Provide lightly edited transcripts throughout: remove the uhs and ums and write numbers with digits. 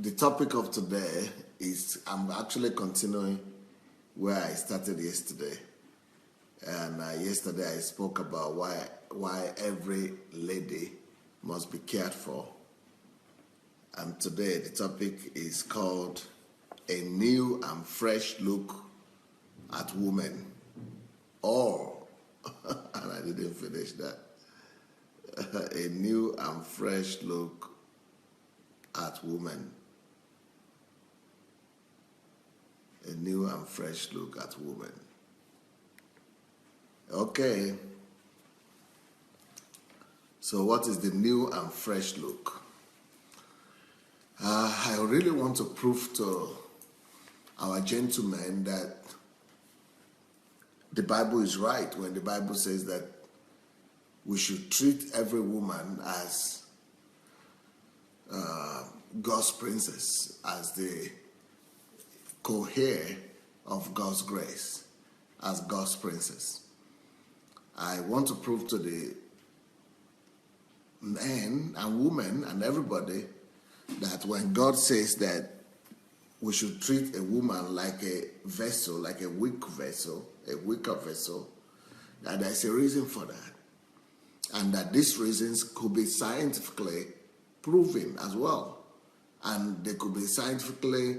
The topic of today is I'm actually continuing where I started yesterday. And yesterday I spoke about why every lady must be cared for. And today the topic is called A New and Fresh Look at Women. Or, and I didn't finish that, a new and fresh look at women. A new and fresh look at women. Okay. So what is the new and fresh look? I really want to prove to our gentlemen that the Bible is right when the Bible says that we should treat every woman as God's princess, as the co-heir of God's grace, as God's princess. I want to prove to the men and women and everybody that when God says that we should treat a woman like a vessel, like a weak vessel, a weaker vessel, that there's a reason for that. And that these reasons could be scientifically proven as well. And they could be scientifically,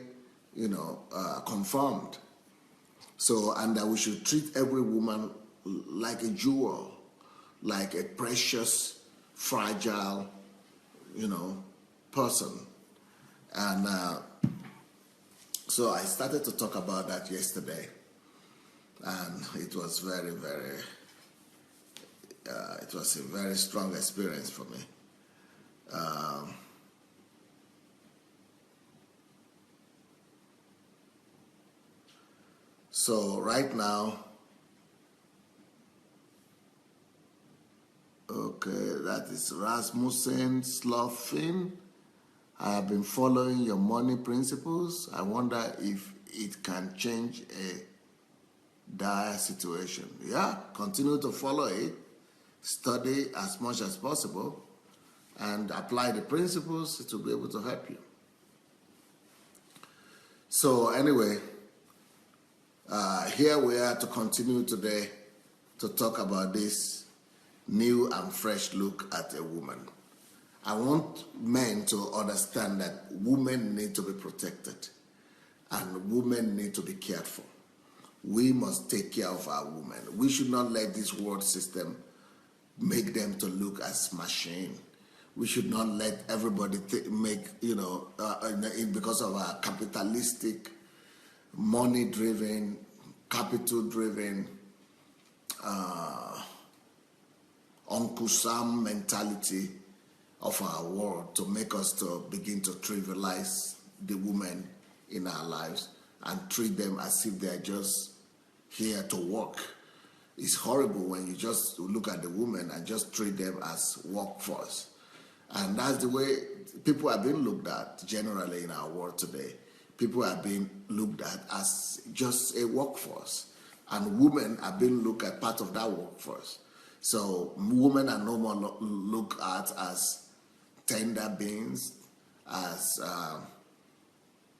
confirmed. So, and that we should treat every woman like a jewel, like a precious, fragile, person. And so I started to talk about that yesterday. And it was very, very, it was a very strong experience for me. So right now, okay, that is Rasmussen Sloughin. I have been following your money principles. I wonder if it can change a dire situation. Yeah, continue to follow it, study as much as possible, and apply the principles to be able to help you. So anyway, here we are to continue today to talk about this new and fresh look at a woman. I want men to understand that women need to be protected and women need to be cared for. We must take care of our women. We should not let this world system make them to look as machine. We should not let everybody because of our capitalistic, money-driven, capital-driven, Uncle Sam mentality of our world to make us to begin to trivialize the women in our lives and treat them as if they're just here to work. It's horrible when you just look at the women and just treat them as workforce. And that's the way people are being looked at generally in our world today. People are being looked at as just a workforce. And women are being looked at part of that workforce. So women are no more looked at as tender beings, as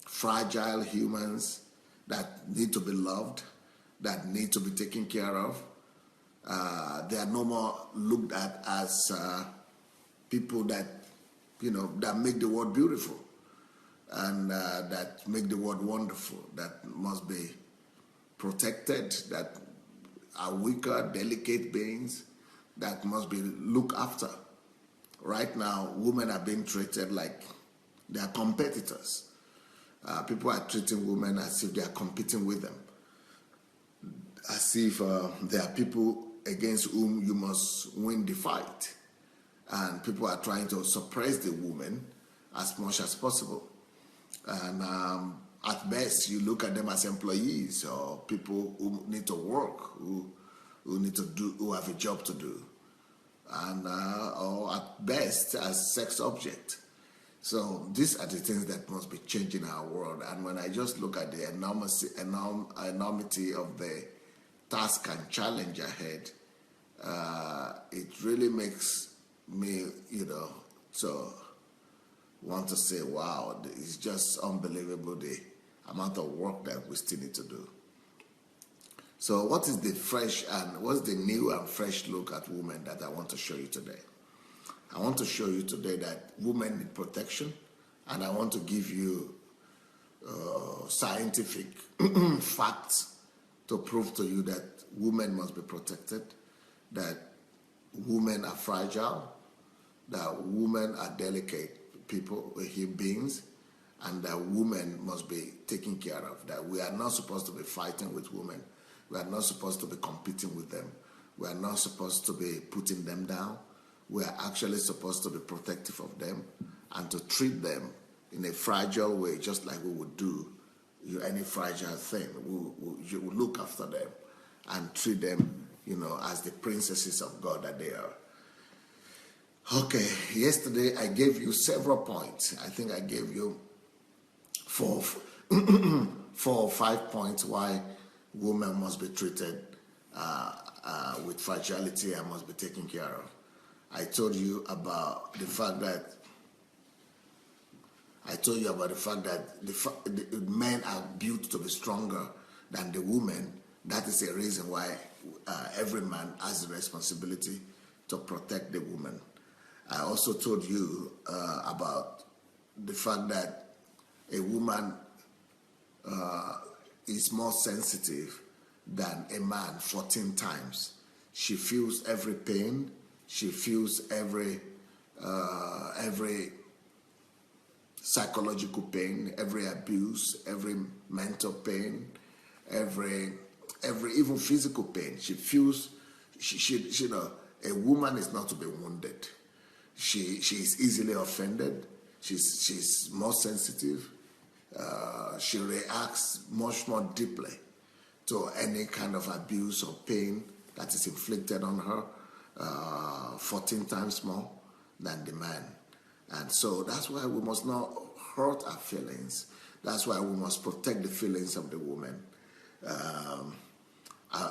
fragile humans that need to be loved, that need to be taken care of. They are no more looked at as people that, that make the world beautiful and that make the world wonderful, that must be protected, that are weaker, delicate beings, that must be looked after. Right now, women are being treated like they are competitors. People are treating women as if they are competing with them, as if they are people against whom you must win the fight. And people are trying to suppress the women as much as possible. And at best, you look at them as employees or people who need to work, who have a job to do, and or at best as sex object. So these are the things that must be changing our world. And when I just look at the enormity of the task and challenge ahead, it really makes me, to want to say, wow, it's just unbelievable the amount of work that we still need to do. So what is the fresh and what's the new and fresh look at women that I want to show you today? I want to show you today that women need protection, and I want to give you scientific facts to prove to you that women must be protected, that women are fragile, that women are delicate people, human beings, and that women must be taken care of, that we are not supposed to be fighting with women. We are not supposed to be competing with them. We are not supposed to be putting them down. We are actually supposed to be protective of them and to treat them in a fragile way, just like we would do any fragile thing. We'll look after them and treat them, as the princesses of God that they are. Okay, yesterday I gave you several points. I think I gave you four or 5 points why women must be treated with fragility and must be taken care of. I told you about the fact that the men are built to be stronger than the women. That is a reason why every man has the responsibility to protect the woman. I also told you about the fact that a woman is more sensitive than a man 14 times. She feels every pain. She feels every psychological pain, every abuse, every mental pain, every even physical pain. She feels, a woman is not to be wounded. She is easily offended. She's more sensitive. She reacts much more deeply to any kind of abuse or pain that is inflicted on her, 14 times more than the man. And so that's why we must not hurt our feelings. That's why we must protect the feelings of the woman.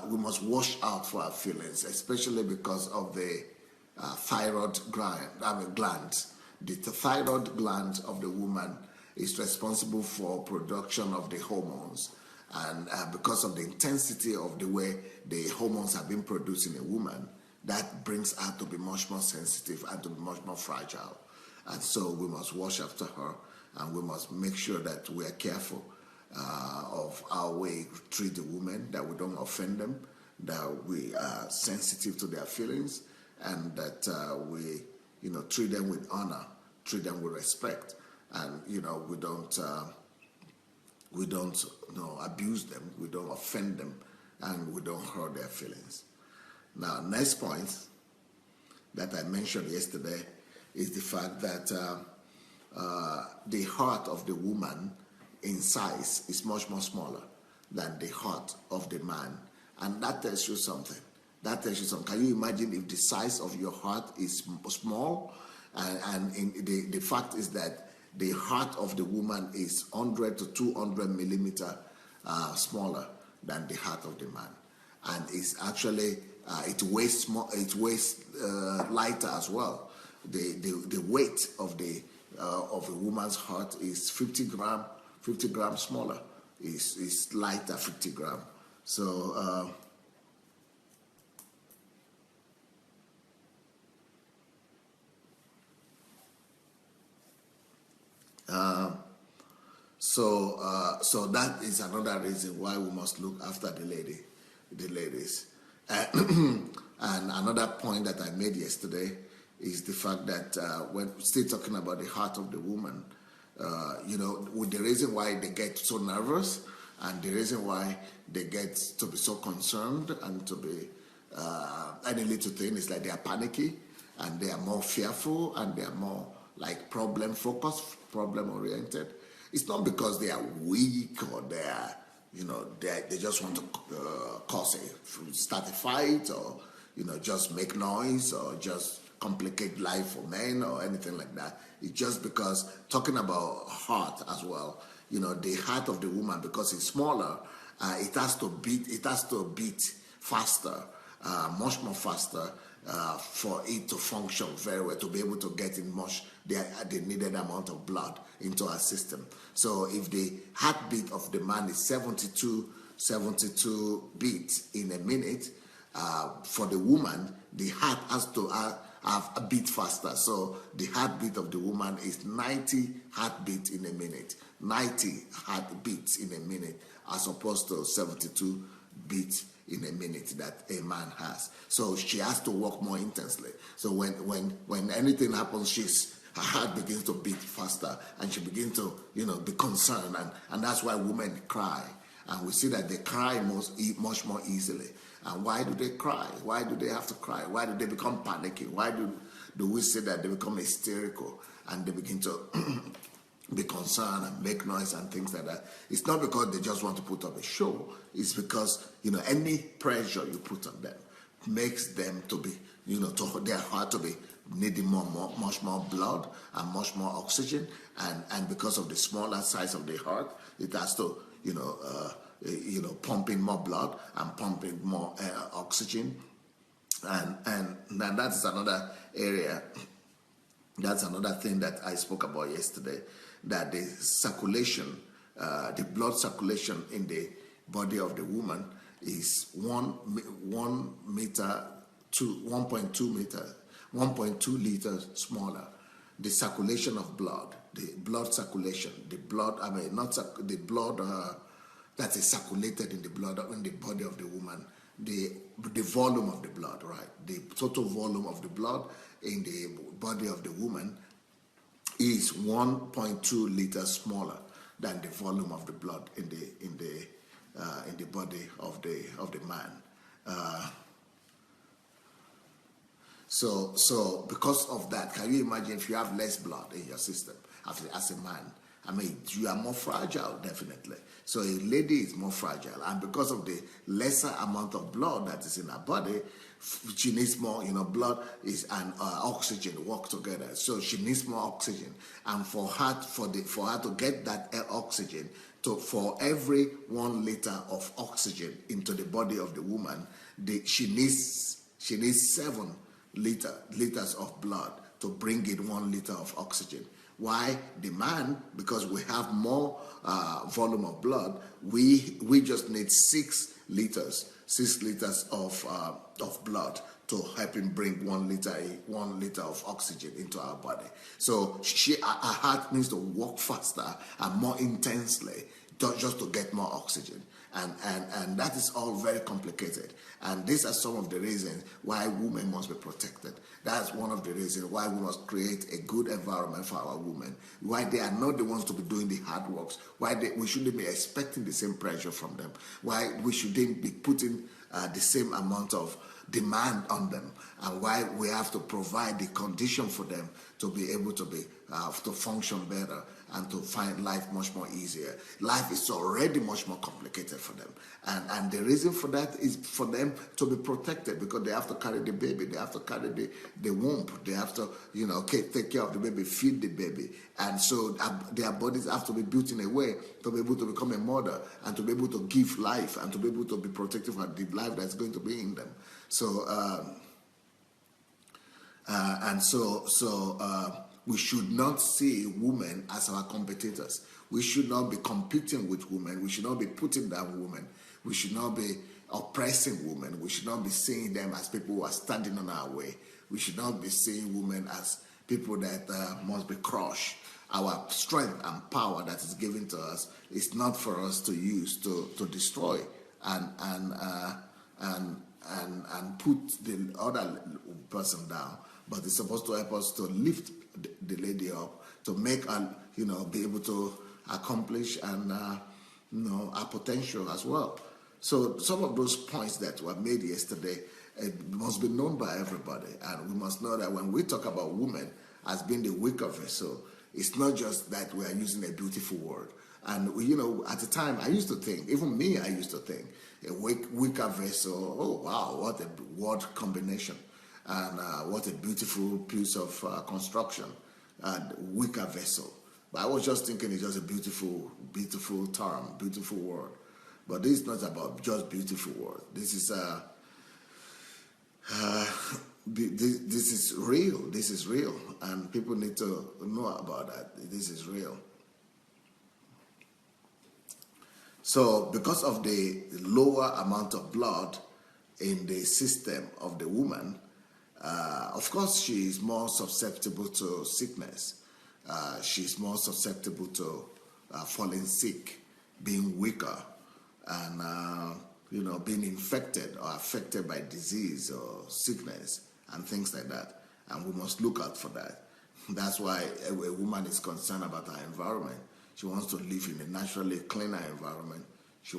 We must watch out for our feelings, especially because of the thyroid gland. The thyroid gland of the woman is responsible for production of the hormones. And because of the intensity of the way the hormones have been produced in a woman, that brings her to be much more sensitive and to be much more fragile. And so we must watch after her, and we must make sure that we are careful of how we treat the women, that we don't offend them, that we are sensitive to their feelings, and that we treat them with honor, treat them with respect, and we don't abuse them, we don't offend them, and we don't hurt their feelings. Now, next point that I mentioned yesterday is the fact that the heart of the woman in size is much more smaller than the heart of the man. And that tells you something. Can you imagine if the size of your heart is small? And the fact is that the heart of the woman is 100 to 200 millimeter smaller than the heart of the man. And it's actually, it weighs lighter as well. The weight of a woman's heart is 50 grams smaller. Is lighter 50 grams. So so that is another reason why we must look after the ladies. And another point that I made yesterday is the fact that when we're still talking about the heart of the woman, with the reason why they get so nervous and the reason why they get to be so concerned and to be any little thing is like they are panicky and they are more fearful and they are more like problem focused, problem oriented. It's not because they are weak or they are, they just want to start a fight or, just make noise or just complicate life for men or anything like that. It's just because talking about heart as well, the heart of the woman, because it's smaller, it has to beat faster, much more faster for it to function very well, to be able to get in much the needed amount of blood into our system. So if the heartbeat of the man is 72 beats in a minute, for the woman, the heart has to have a beat faster. So the heartbeat of the woman is 90 heartbeats in a minute, 90 heartbeats in a minute, as opposed to 72 beats in a minute that a man has. So she has to work more intensely. So when anything happens, her heart begins to beat faster, and she begins to be concerned, and that's why women cry. And we see that they cry much more easily. And why do they cry? Why do they have to cry? Why do they become panicky? Why do we say that they become hysterical and they begin to be concerned and make noise and things like that? It's not because they just want to put up a show. It's because any pressure you put on them makes them to be to their heart to be needing much more blood and much more oxygen, and because of the smaller size of the heart, it has to pumping more blood and pumping more oxygen, and that is another area. That's another thing that I spoke about yesterday, that the circulation, the blood circulation in the body of the woman is 1 meter to 1.2 liters smaller. The circulation of blood, the blood circulation, the blood that is circulated in the blood in the body of the woman, the volume of the blood, right? The total volume of the blood in the body of the woman is 1.2 liters smaller than the volume of the blood in the body of the man. So because of that, can you imagine if you have less blood in your system as a man? I mean, you are more fragile, definitely. So a lady is more fragile, and because of the lesser amount of blood that is in her body, she needs more. Blood and oxygen work together, so she needs more oxygen. And for her to get that oxygen, for every 1 liter of oxygen into the body of the woman, she needs 7 liters of blood to bring in 1 liter of oxygen. Why? The man, because we have more volume of blood, we just need 6 liters of blood to help him bring 1 liter of oxygen into our body. So our heart needs to work faster and more intensely just to get more oxygen. And that is all very complicated. And these are some of the reasons why women must be protected. That's one of the reasons why we must create a good environment for our women. Why they are not the ones to be doing the hard works. Why we shouldn't be expecting the same pressure from them. Why we shouldn't be putting the same amount of demand on them, and why we have to provide the condition for them to be able to function better and to find life much more easier. Life is already much more complicated for them, and the reason for that is for them to be protected, because they have to carry the baby, they have to carry the womb, they have to take care of the baby, feed the baby, and so their bodies have to be built in a way to be able to become a mother and to be able to give life and to be able to be protective of the life that's going to be in them. So we should not see women as our competitors. We should not be competing with women. We should not be putting down women. We should not be oppressing women. We should not be seeing them as people who are standing on our way. We should not be seeing women as people that must be crushed. Our strength and power that is given to us is not for us to use to destroy and put the other person down, but it's supposed to help us to lift the lady up, to make her, be able to accomplish and our potential as well. So some of those points that were made yesterday, it must be known by everybody, and we must know that when we talk about women as being the weaker vessel, it's not just that we are using a beautiful word. And at the time, I used to think, even me, I used to think, a weaker vessel, oh wow, what a word combination, and what a beautiful piece of construction, weaker vessel. But I was just thinking it's just a beautiful term, beautiful word. But this is not about just beautiful word. This is this is real. This is real, and people need to know about that. This is real. So, because of the lower amount of blood in the system of the woman, of course, she is more susceptible to sickness. She's more susceptible to falling sick, being weaker, and being infected or affected by disease or sickness and things like that. And we must look out for that. That's why a woman is concerned about her environment. She wants to live in a naturally cleaner environment. She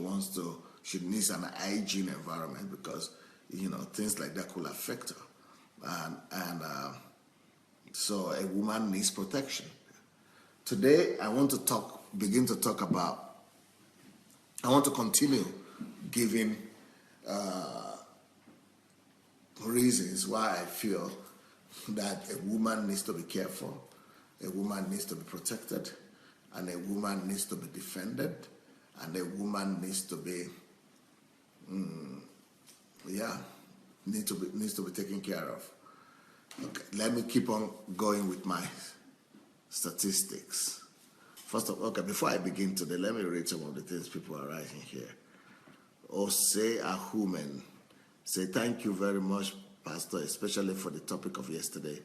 needs an hygiene environment because, things like that could affect her. So a woman needs protection. Today, I want to continue giving reasons why I feel that a woman needs to be careful, a woman needs to be protected, and a woman needs to be defended, and a woman needs to be, needs to be taken care of. Okay, let me keep on going with my statistics. Before I begin today, let me read some of the things people are writing here. Ose Ahumen say, thank you very much, Pastor, especially for the topic of yesterday.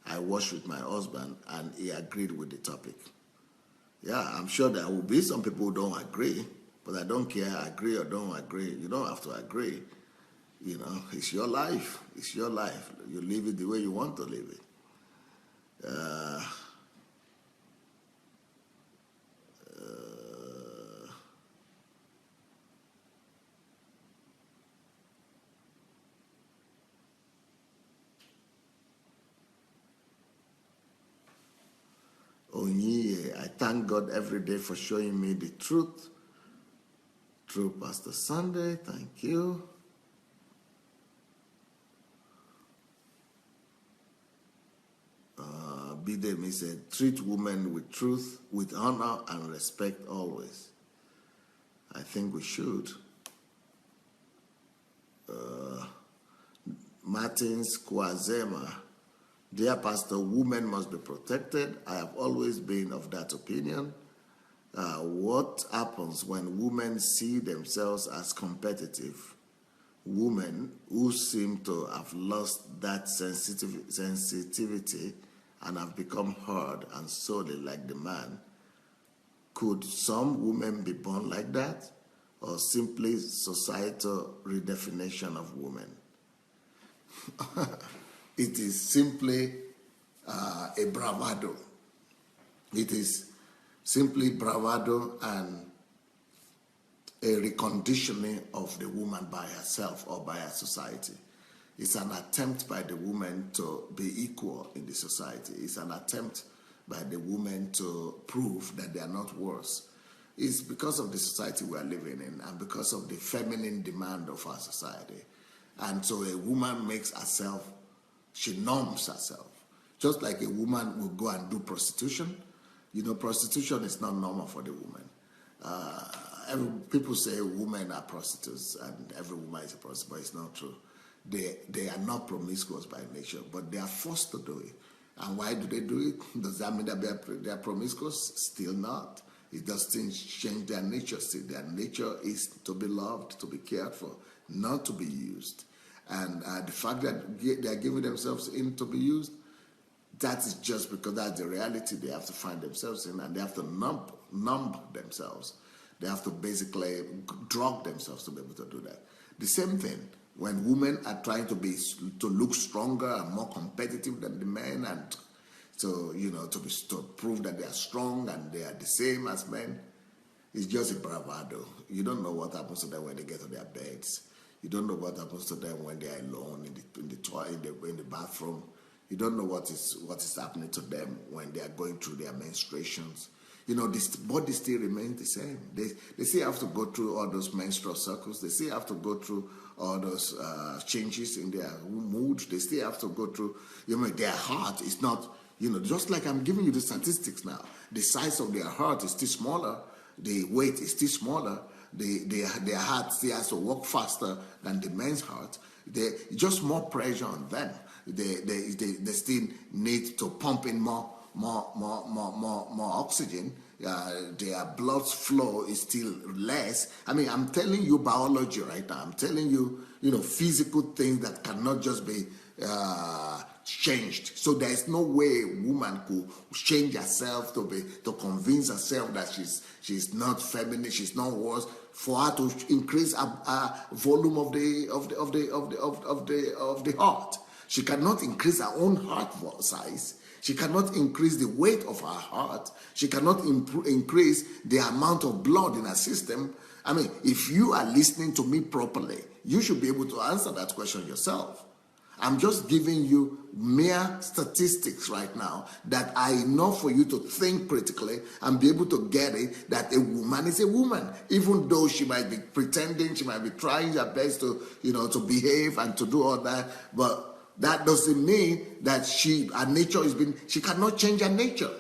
I watched with my husband and he agreed with the topic. Yeah, I'm sure there will be some people who don't agree, but I don't care, agree or don't agree. You don't have to agree. It's your life. It's your life. You live it the way you want to live it. Onyiye, I thank God every day for showing me the truth. True, Pastor Sunday, thank you. Bidemi said, treat women with truth, with honor and respect always. I think we should. Martins Kwazema, dear Pastor, women must be protected. I have always been of that opinion. What happens when women see themselves as competitive? Women who seem to have lost that sensitivity and have become hard and solely like the man. Could some women be born like that, or simply societal redefinition of women? It is simply a bravado. It is simply bravado and a reconditioning of the woman by herself or by her society. It's an attempt by the woman to be equal in the society. It's an attempt by the women to prove that they are not worse. It's because of the society we are living in and because of the feminine demand of our society. And so a woman makes herself, she numbs herself. Just like a woman will go and do prostitution. Prostitution is not normal for the woman. People say women are prostitutes and every woman is a prostitute, but it's not true. They are not promiscuous by nature, but they are forced to do it. And why do they do it? Does that mean that they are promiscuous? Still not. It doesn't change their nature. See, their nature is to be loved, to be cared for, not to be used. And the fact that they are giving themselves in to be used, that is just because that's the reality they have to find themselves in, and they have to numb themselves. They have to basically drug themselves to be able to do that. The same thing when women are trying to look stronger and more competitive than the men, and to prove that they are strong and they are the same as men. It's just a bravado. You don't know what happens to them when they get to their beds. You don't know what happens to them when they are alone in the toilet, in the bathroom. You don't know what is happening to them when they are going through their menstruations. This body still remains the same. They still have to go through all those menstrual cycles. They still have to go through all those changes in their mood. They still have to go through, their heart is not, just like I'm giving you the statistics now. The size of their heart is still smaller. The weight is still smaller. Their heart still has to work faster than the men's heart. Just more pressure on them. they still need to pump in more oxygen. Their blood flow is still less. I mean, I'm telling you biology right now. I'm telling you, physical things that cannot just be changed. So there is no way a woman could change herself to convince herself that she's not feminine, she's not worse, for her to increase a volume of the heart. She cannot increase her own heart size. She cannot increase the weight of her heart. She cannot increase the amount of blood in her system. I mean, if you are listening to me properly, you should be able to answer that question yourself. I'm just giving you mere statistics right now that are enough for you to think critically and be able to get it that a woman is a woman, even though she might be pretending, she might be trying her best to, to behave and to do all that, but that doesn't mean that her nature she cannot change her nature.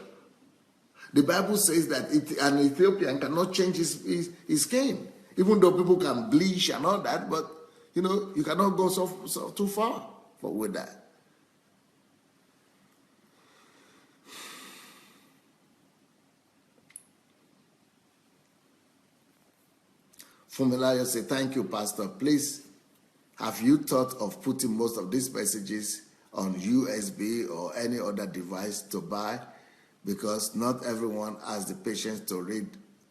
The Bible says that an Ethiopian cannot change his skin, even though people can bleach and all that, but you cannot go so too far with that. Fumilayo say, thank you, Pastor. Please, have you thought of putting most of these messages on USB or any other device to buy? Because not everyone has the patience to read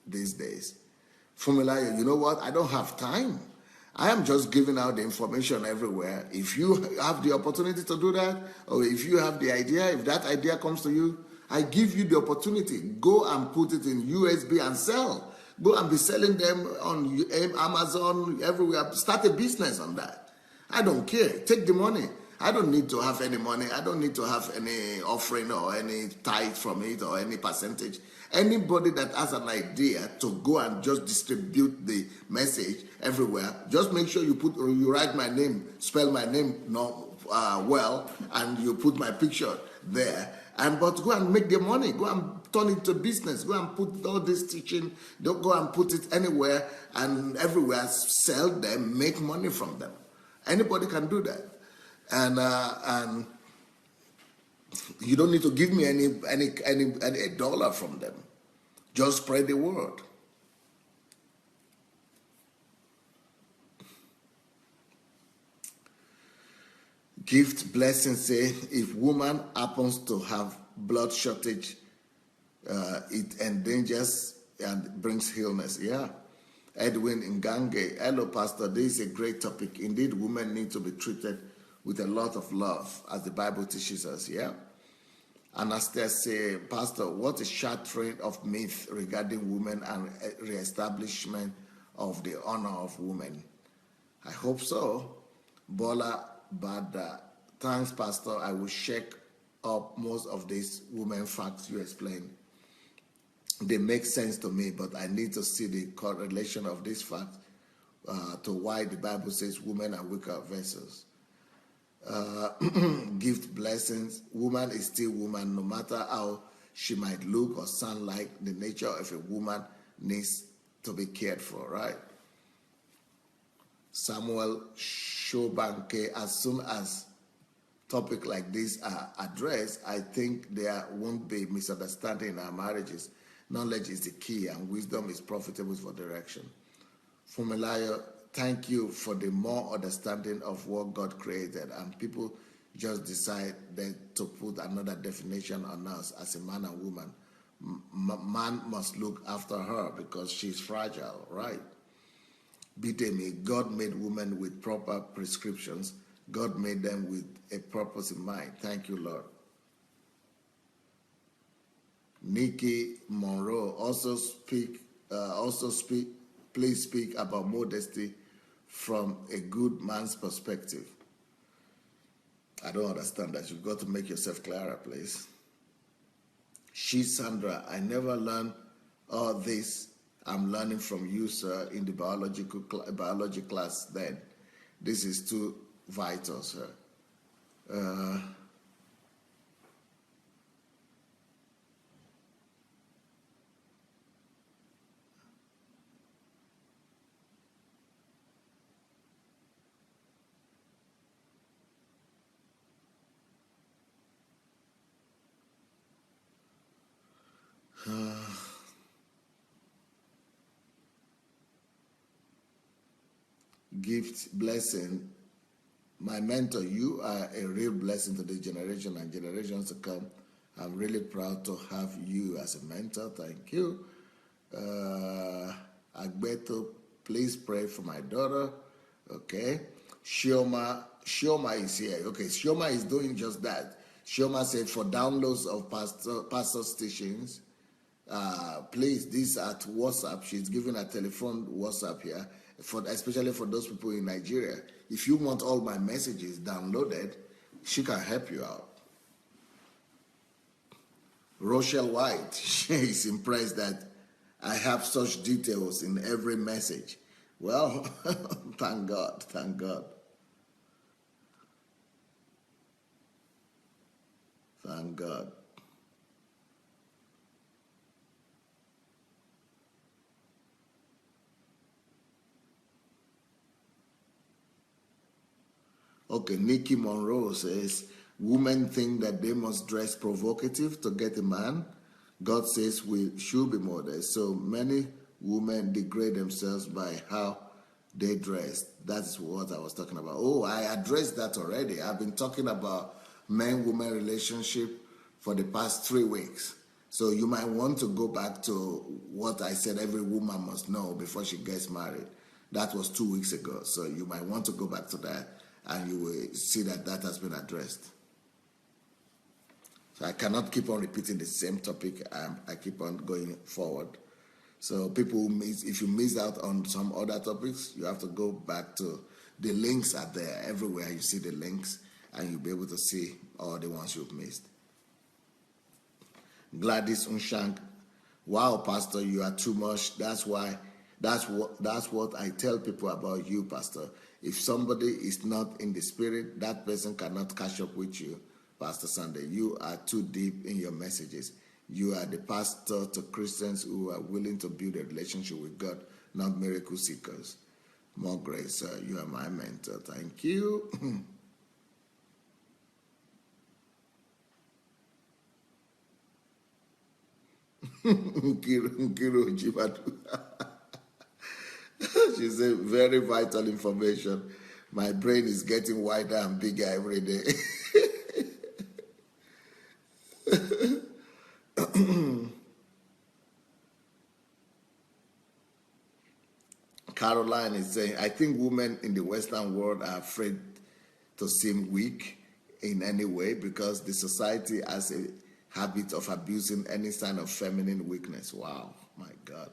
these days. Fumilayo, you know what? I don't have time. I am just giving out the information everywhere. If you have the opportunity to do that, or if you have the idea, if that idea comes to you, I give you the opportunity. Go and put it in USB and sell. Go and be selling them on Amazon, everywhere. Start a business on that. I don't care. Take the money. I don't need to have any money. I don't need to have any offering or any tithe from it or any percentage. Anybody that has an idea to go and just distribute the message everywhere, just make sure you write my name, spell my name well, and you put my picture there. But go and make the money. Go and turn it to business. Go and put all this teaching. Don't go and put it anywhere and everywhere. Sell them, make money from them. Anybody can do that. And you don't need to give me any dollar from them. Just spread the word. Gift Blessing say, if woman happens to have blood shortage, it endangers and brings illness. Yeah. Edwin Ngange, hello, Pastor. This is a great topic. Indeed, women need to be treated with a lot of love, as the Bible teaches us. Yeah. Anastasia say, Pastor, what is shattering of myth regarding women and reestablishment of the honor of women? I hope so. Bola Bada, thanks, Pastor. I will check up most of these women facts you explained. They make sense to me, but I need to see the correlation of these facts to why the Bible says women are weaker vessels. Gift blessings. Woman is still woman, no matter how she might look or sound like. The nature of a woman needs to be cared for, right? Samuel Shobanke, as soon as topics like this are addressed, I think there won't be misunderstanding in our marriages. Knowledge is the key, and wisdom is profitable for direction. Fumilayo, thank you for the more understanding of what God created, and people just decide then to put another definition on us as a man and woman. Man must look after her because she's fragile, right? Bidemi, God made women with proper prescriptions. God made them with a purpose in mind. Thank you, Lord. Nikki Monroe, please speak about modesty from a good man's perspective. I don't understand that. You've got to make yourself clearer, please. Sandra, I never learned all this. I'm learning from you, sir, in the biology class then. This is too vital, sir. gift, blessing. My mentor, you are a real blessing to this generation and generations to come. I'm really proud to have you as a mentor. Thank you. Agbeto, please pray for my daughter. Okay. Shioma is here. Okay, Shioma is doing just that. Shioma said for downloads of pastor stations, please, this at WhatsApp. She's giving a telephone WhatsApp here, especially for those people in Nigeria. If you want all my messages downloaded, she can help you out. Rochelle White, she is impressed that I have such details in every message. Well, thank God, thank God. Thank God. Okay, Nikki Monroe says, women think that they must dress provocative to get a man. God says we should be modest. So many women degrade themselves by how they dress. That's what I was talking about. Oh, I addressed that already. I've been talking about man-woman relationship for the past 3 weeks. So you might want to go back to what I said every woman must know before she gets married. That was 2 weeks ago. So you might want to go back to that and you will see that that has been addressed. So I cannot keep on repeating the same topic. I keep on going forward. So people who miss, if you miss out on some other topics, you have to go back to the links are there. Everywhere you see the links and you'll be able to see all the ones you've missed. Gladys Unshank, wow, Pastor, you are too much. That's what I tell people about you, Pastor. If somebody is not in the spirit, that person cannot catch up with you, Pastor Sunday. You are too deep in your messages. You are the pastor to Christians who are willing to build a relationship with God, not miracle seekers. More grace, sir. You are my mentor. Thank you. Nkiru Jibadu. She said, very vital information. My brain is getting wider and bigger every day. Caroline is saying, I think women in the Western world are afraid to seem weak in any way because the society has a habit of abusing any sign of feminine weakness. Wow, my God.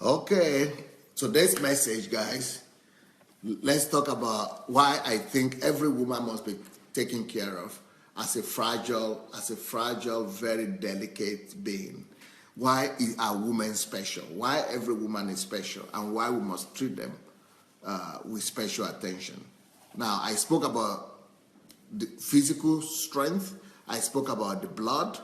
Okay, today's message, guys, let's talk about why I think every woman must be taken care of as a fragile, very delicate being. Why are women special? Why every woman is special, and why we must treat them with special attention. Now, I spoke about the physical strength. I spoke about the blood,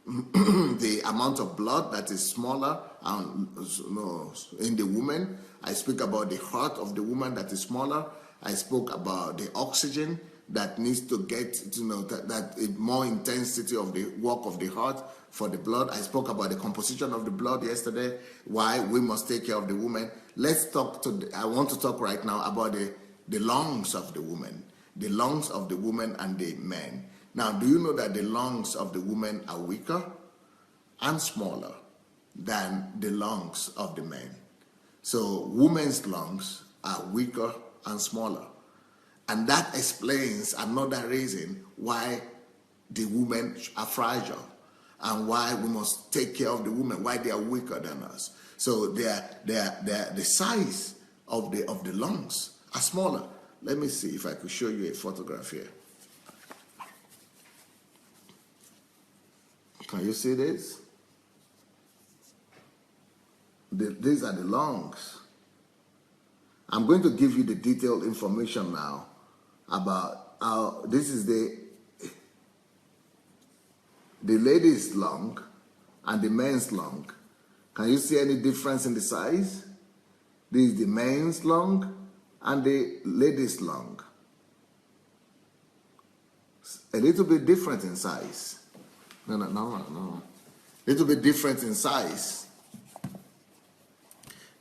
the amount of blood that is smaller in the woman. I speak about the heart of the woman that is smaller. I spoke about the oxygen that needs to get, that more intensity of the work of the heart for the blood. I spoke about the composition of the blood yesterday, why we must take care of the woman. Let's talk I want to talk right now about the lungs of the woman, the lungs of the woman and the man. Now, do you know that the lungs of the woman are weaker and smaller than the lungs of the man? So women's lungs are weaker and smaller. And that explains another reason why the women are fragile and why we must take care of the women, why they are weaker than us. So the size of the lungs are smaller. Let me see if I could show you a photograph here. Can you see this? These are the lungs. I'm going to give you the detailed information now about how this is the lady's lung and the men's lung. Can you see any difference in the size? This is the men's lung and the lady's lung. A little bit different in size. No. A little bit different in size.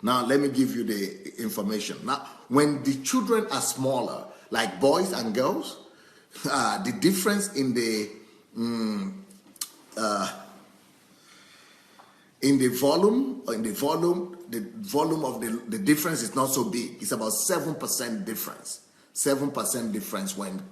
Now, let me give you the information. Now, when the children are smaller, like boys and girls, the difference in the volume of the difference is not so big. It's about 7% difference. 7% difference when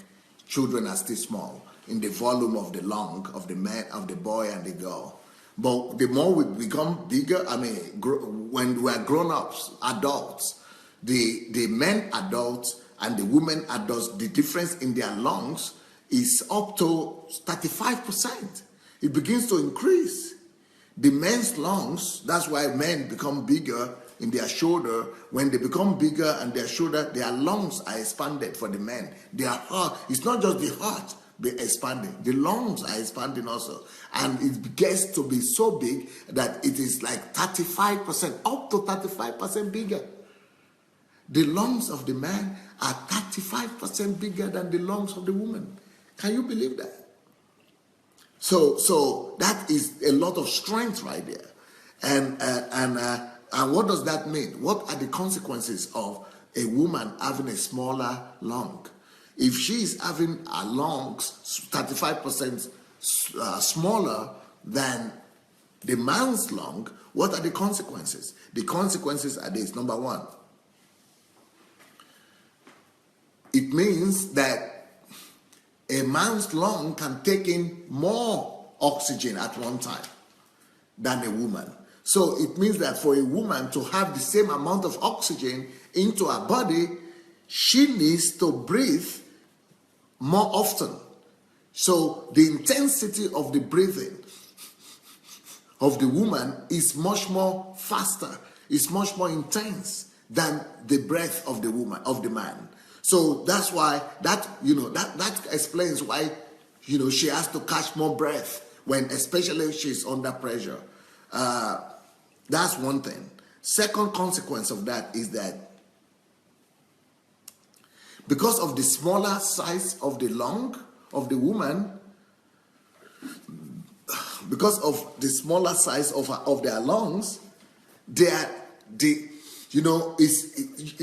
children are still small in the volume of the lung of the man, of the boy and the girl. But the more we become bigger, when we are grown-ups, adults, the men adults and the women adults, the difference in their lungs is up to 35%. It begins to increase. The men's lungs, that's why men become bigger in their shoulder. When they become bigger in their shoulder, their lungs are expanded for the men. Their heart, it's not just the heart expanding, the lungs are expanding also. And it gets to be so big that it is like 35%, up to 35% bigger. The lungs of the man are 35% bigger than the lungs of the woman. Can you believe that? So that is a lot of strength right there. And what does that mean? What are the consequences of a woman having a smaller lung? If she is having her lungs 35% smaller than the man's lung, what are the consequences? The consequences are this. Number one, it means that a man's lung can take in more oxygen at one time than a woman. So it means that for a woman to have the same amount of oxygen into her body, she needs to breathe more often. So the intensity of the breathing of the woman is much more faster, is much more intense than the breath of the woman, of the man. So that's why that explains why she has to catch more breath when, especially, she's under pressure. That's one thing. Second consequence of that is that because of the smaller size of the lung of the woman, because of the smaller size of their lungs,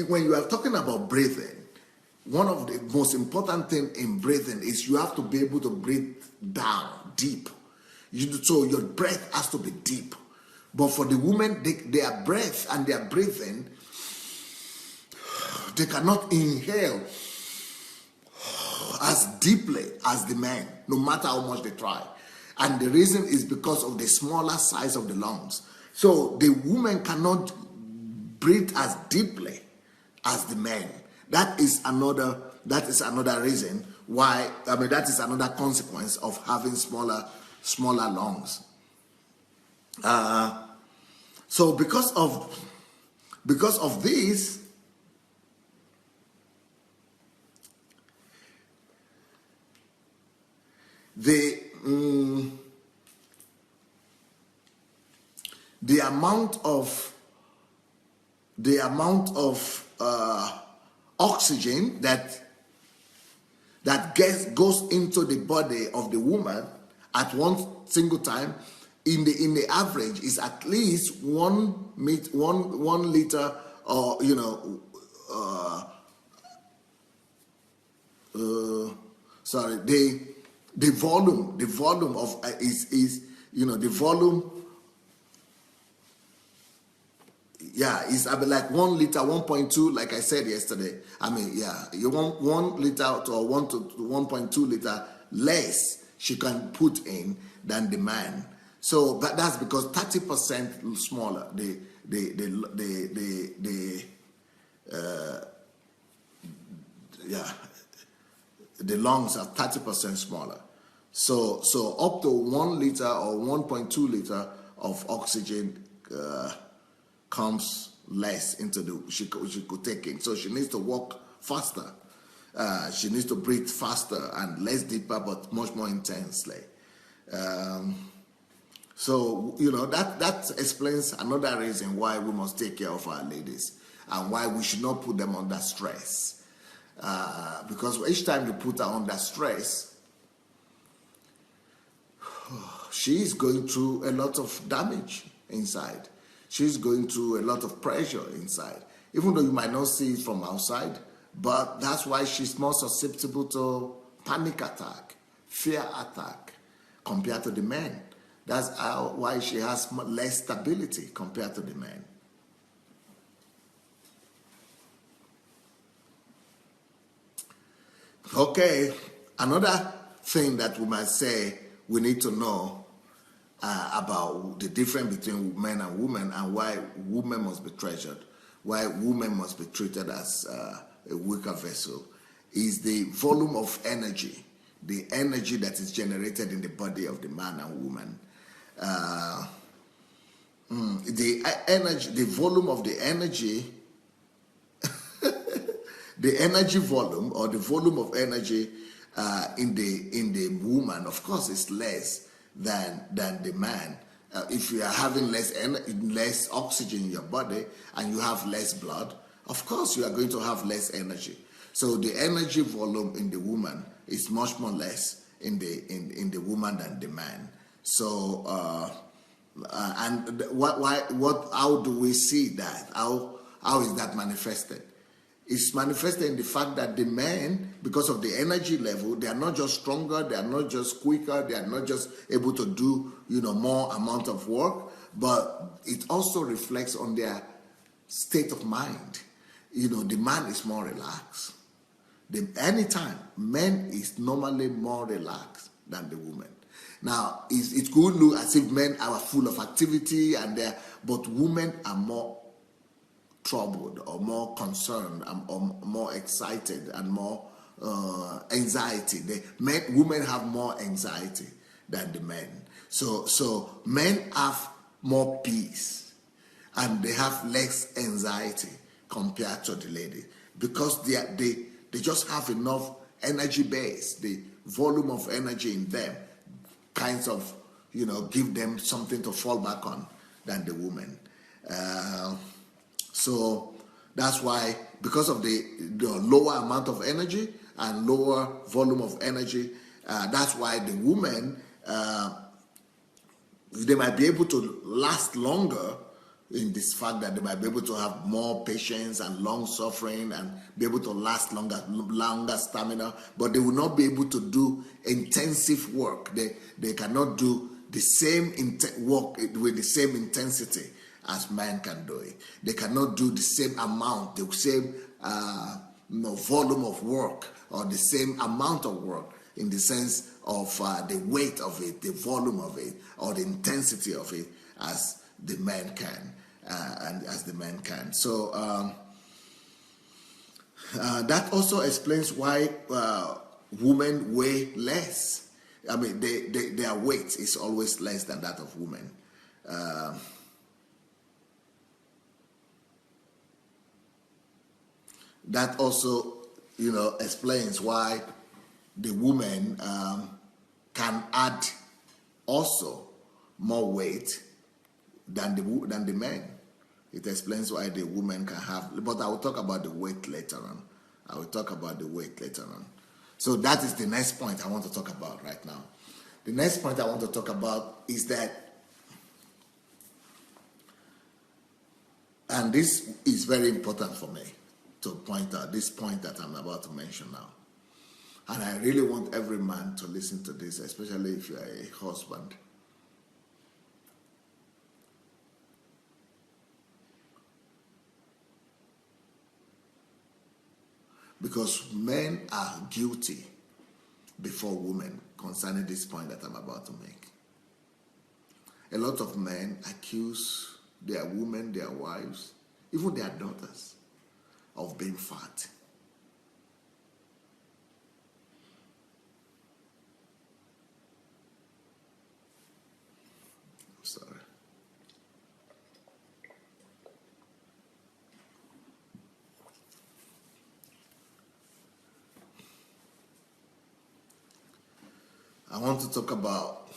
when you are talking about breathing, one of the most important thing in breathing is you have to be able to breathe down deep. So your breath has to be deep. But for the women, their breath and their breathing, they cannot inhale as deeply as the men, no matter how much they try. And the reason is because of the smaller size of the lungs. So the women cannot breathe as deeply as the men. That is another reason why, that is another consequence of having smaller lungs. So because of this, the amount of oxygen that goes into the body of the woman at one single time in the average is at least 1 liter, or the volume of is the volume. Yeah, it's like 1 liter, 1.2, like I said yesterday. You want 1 liter or 1 to 1.2 liter less she can put in than the man. So that's because 30% smaller. The lungs are 30% smaller. So up to 1 liter or 1.2 liter of oxygen comes less into she could take in. So she needs to walk faster. She needs to breathe faster and less deeper, but much more intensely. So, that explains another reason why we must take care of our ladies and why we should not put them under stress. Because each time you put her under stress, she is going through a lot of damage inside. She's going through a lot of pressure inside. Even though you might not see it from outside, but that's why she's more susceptible to panic attack, fear attack compared to the men. That's why she has less stability compared to the men. Okay, another thing that we might say we need to know about the difference between men and women and why women must be treasured, why women must be treated as a weaker vessel, is the volume of energy, the energy that is generated in the body of the man and woman. The volume of the energy, the energy volume or the volume of energy in the woman, of course, is less than the man. If you are having less oxygen in your body and you have less blood, of course you are going to have less energy. So the energy volume in the woman is much more less in the woman than the man. So and how do we see that? How is that manifested? It's manifested in the fact that the men, because of the energy level, they are not just stronger, they are not just quicker, they are not just able to do more amount of work, but it also reflects on their state of mind. The man is more relaxed. Anytime, men is normally more relaxed than the woman. Now, it could look as if men are full of activity but women are more troubled or more concerned or more excited and more anxiety. Women have more anxiety than the men. So men have more peace and they have less anxiety compared to the lady because they just have enough energy base. The volume of energy in them kinds of give them something to fall back on than the woman. So that's why, because of the lower amount of energy and lower volume of energy, that's why the women, they might be able to last longer in this fact that they might be able to have more patience and long suffering and be able to last longer stamina, but they will not be able to do intensive work. They cannot do the same work with the same intensity as men can do it. They cannot do the same amount, the same volume of work or the same amount of work in the sense of the weight of it, the volume of it, or the intensity of it as the men can. So that also explains why women weigh less. I mean, their weight is always less than that of women. That also, explains why the woman can add also more weight than the men. It explains why the woman can have, but I will talk about the weight later on. So that is the next point I want to talk about right now. The next point I want to talk about is that, and this is very important for me to point out, this point that I'm about to mention now. And I really want every man to listen to this, especially if you are a husband. Because men are guilty before women concerning this point that I'm about to make. A lot of men accuse their women, their wives, even their daughters, of being fat. I'm sorry. I want to talk about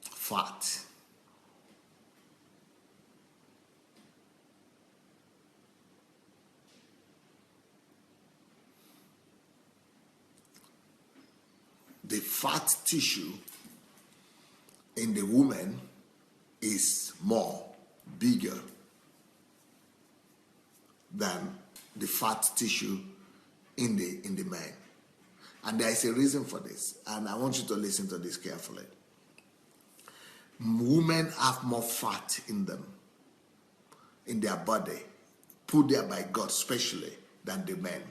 fat. The fat tissue in the woman is bigger than the fat tissue in the man. And there is a reason for this, and I want you to listen to this carefully. Women have more fat in them, in their body, put there by God specially, than the men.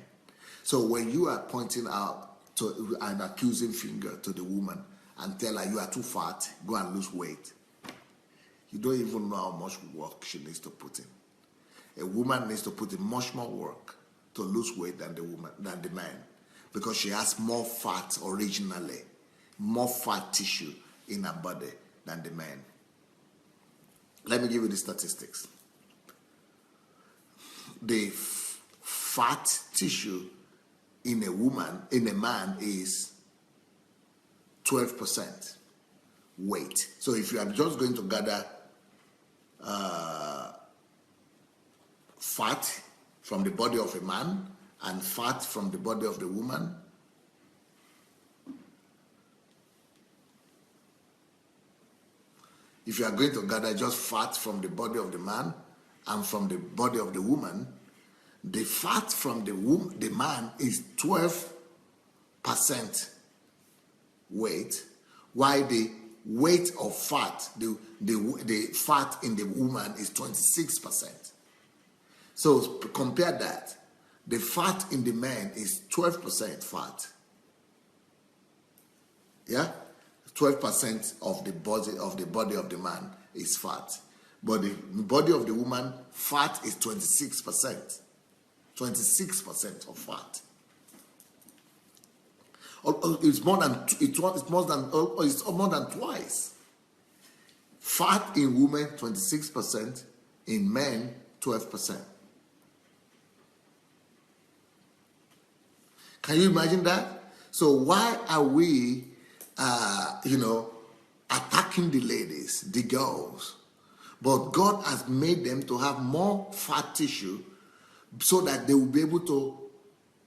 So when you are pointing out to an accusing finger to the woman and tell her you are too fat, go and lose weight, you don't even know how much work she needs to put in. A woman needs to put in much more work to lose weight than the man, because she has more fat originally, more fat tissue in her body than the man. Let me give you the statistics. The fat tissue in a man is 12% weight. So if you are just going to gather fat from the body of a man and fat from the body of the woman, if you are going to gather just fat from the body of the man and from the body of the woman, the fat from the man is 12% weight, while the weight of fat, the fat in the woman is 26%. So compare that. The fat in the man is 12% fat. Yeah? 12% of the body of the man is fat. But the body of the woman, fat is 26%. 26% of fat. It's more than twice. Fat in women 26%, in men 12%. Can you imagine that? So why are we, attacking the ladies, the girls? But God has made them to have more fat tissue so that they will be able to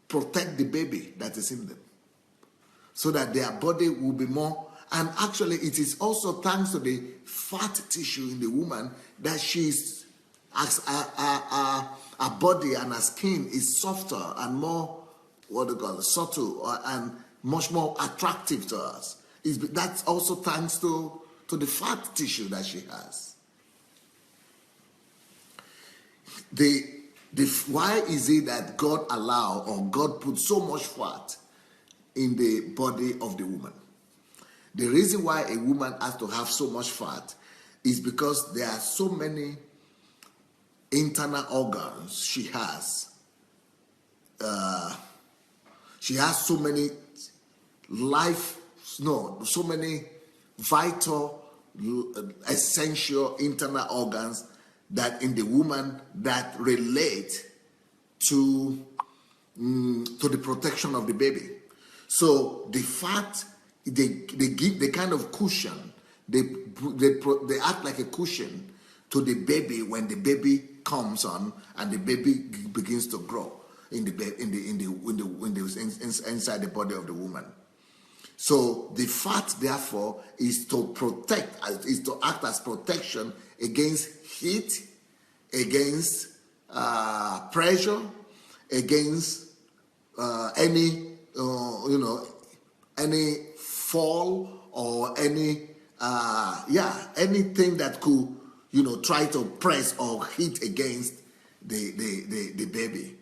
protect the baby that is in them, so that their body will be more. And actually, it is also thanks to the fat tissue in the woman that she's, as her body and her skin is softer and more, subtle, and much more attractive to us. That's also thanks to the fat tissue that she has. Why is it that God allow, or God put so much fat in the body of the woman? The reason why a woman has to have so much fat is because there are so many internal organs she has. She has so many so many vital, essential internal organs that in the woman that relate to the protection of the baby. So the fat, they give the kind of cushion, they act like a cushion to the baby when the baby comes on and the baby begins to grow inside the body of the woman. So the fat, therefore, is to act as protection against heat, against pressure, against any fall or anything that could try to press or hit against the baby.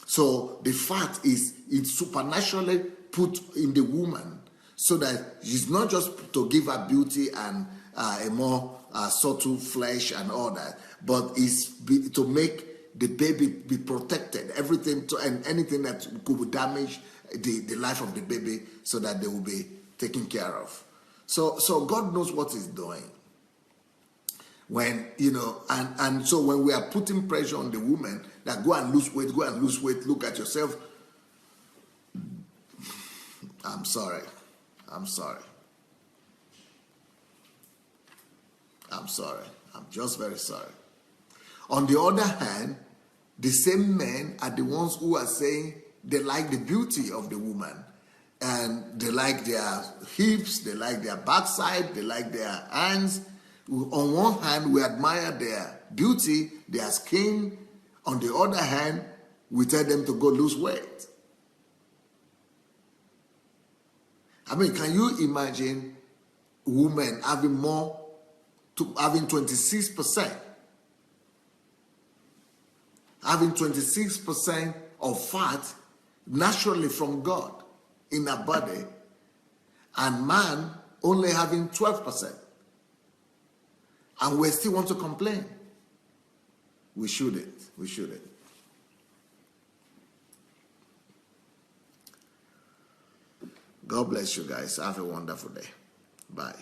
So the fat it's supernaturally put in the woman so that it's not just to give her beauty and a more subtle flesh and all that, but it's to make the baby be protected, and anything that could damage the life of the baby, so that they will be taken care of. So God knows what He's doing. When and so when we are putting pressure on the woman that go and lose weight, look at yourself. I'm sorry. I'm sorry. I'm sorry. I'm just very sorry. On the other hand, the same men are the ones who are saying they like the beauty of the woman, and they like their hips, they like their backside, they like their hands. On one hand, we admire their beauty, their skin. On the other hand, we tell them to go lose weight. I mean, can you imagine women having 26%? Having 26% of fat naturally from God in her body, and man only having 12%. And we still want to complain. We shouldn't. We shouldn't. God bless you guys. Have a wonderful day. Bye.